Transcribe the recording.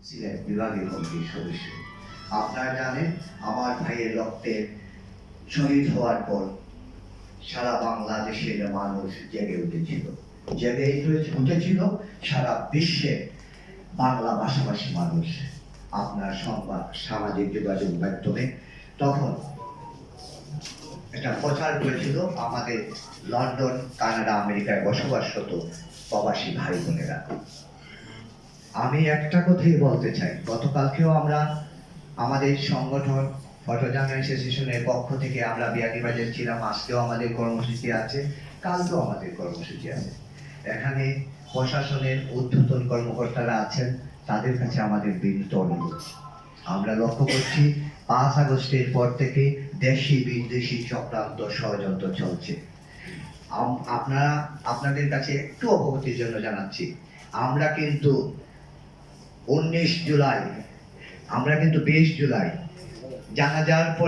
ছিলেন বিভাগীয় কমিটির সদস্য। আপনারা জানেন আমার ভাইয়ের রক্তে শহীদ হওয়ার পর সারা বাংলাদেশের মানুষ জেগে উঠেছিল, জেগে উঠেছিল সারা বিশ্বে বাংলা ভাষাভাষী মানুষ। আপনার সংবাদ সামাজিক যোগাযোগ মাধ্যমে তখন এটা প্রচার করেছিল আমাদের লন্ডন, কানাডা, আমেরিকায় বসবাসরত প্রবাসী ভাই বোনেরা। আমি একটা কথাই বলতে চাই, গতকালকেও আমরা আমাদের সংগঠন ফটোজান অ্যাসোসিয়েশনের পক্ষ থেকে আমরা বিয়ানীবাজার ছিলাম, আজকেও আমাদের কর্মসূচি আছে, কালকেও আমাদের কর্মসূচি আছে। এখানে প্রশাসনের ঊর্ধ্বতন কর্মকর্তারা আছেন, তাদের কাছে আমাদের বিনীত অনুরোধ। আমরা লক্ষ্য করছি 5 আগস্টের পর থেকে দেশি বিদেশি চক্রান্ত ষড়যন্ত্র চলছে। আপনাদের কাছে একটু অবগতির জন্য জানাচ্ছি, আমরা কিন্তু 19 জুলাই, আমরা কিন্তু 20 জুলাই জানাজার পর